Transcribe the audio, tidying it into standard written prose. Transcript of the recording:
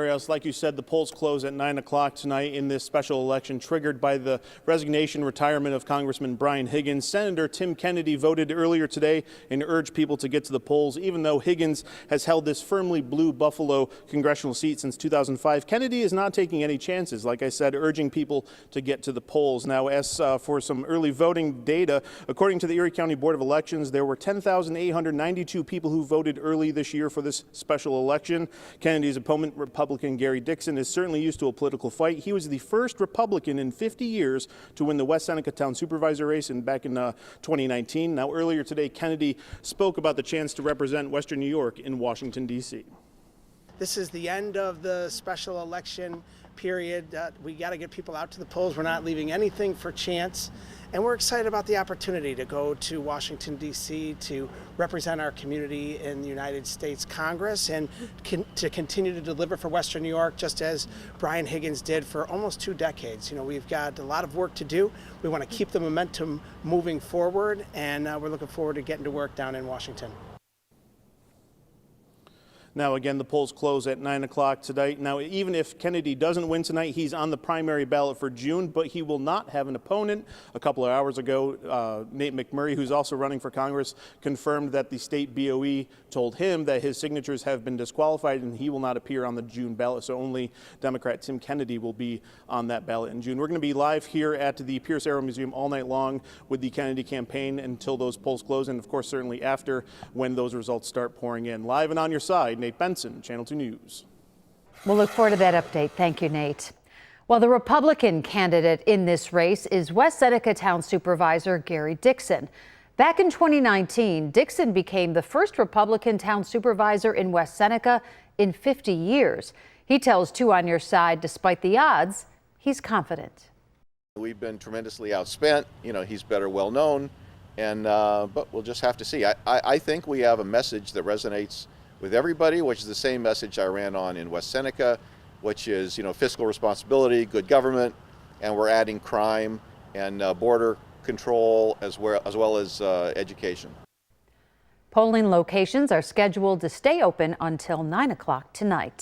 Like you said, the polls close at 9 o'clock tonight in this special election triggered by the resignation retirement of Congressman Brian Higgins. Senator Tim Kennedy voted earlier today and urged people to get to the polls. Even though Higgins has held this firmly blue Buffalo congressional seat since 2005, Kennedy is not taking any chances, like I said, urging people to get to the polls. Now, as for some early voting data, according to the Erie County Board of Elections, there were 10,892 people who voted early this year for this special election. Kennedy's opponent, Republican Gary Dixon, is certainly used to a political fight. He was the first Republican in 50 years to win the West Seneca Town Supervisor race back in 2019. Now, earlier today, Kennedy spoke about the chance to represent Western New York in Washington, D.C. This is the end of the special election period. We got to get people out to the polls. We're not leaving anything for chance. And we're excited about the opportunity to go to Washington, D.C. to represent our community in the United States Congress and to continue to deliver for Western New York, just as Brian Higgins did for almost 2 decades. You know, we've got a lot of work to do. We want to keep the momentum moving forward, and we're looking forward to getting to work down in Washington. Now, again, the polls close at 9 o'clock tonight. Now, even if Kennedy doesn't win tonight, he's on the primary ballot for June, but he will not have an opponent. A couple of hours ago, Nate McMurray, who's also running for Congress, confirmed that the state BOE told him that his signatures have been disqualified and he will not appear on the June ballot. So only Democrat Tim Kennedy will be on that ballot in June. We're going to be live here at the Pierce Arrow Museum all night long with the Kennedy campaign until those polls close, and of course, certainly after, when those results start pouring in. Live and on your side, Nate Benson, Channel 2 News. We'll look forward to that update. Thank you, Nate. Well, the Republican candidate in this race is West Seneca Town Supervisor Gary Dixon. Back in 2019, Dixon became the first Republican town supervisor in West Seneca in 50 years. He tells 2 on Your Side, despite the odds, he's confident. We've been tremendously outspent. You know, he's better well known, and but we'll just have to see. I think we have a message that resonates with everybody, which is the same message I ran on in West Seneca, which is, you know, fiscal responsibility, good government, and we're adding crime and border control as well as education. Polling locations are scheduled to stay open until 9 o'clock tonight.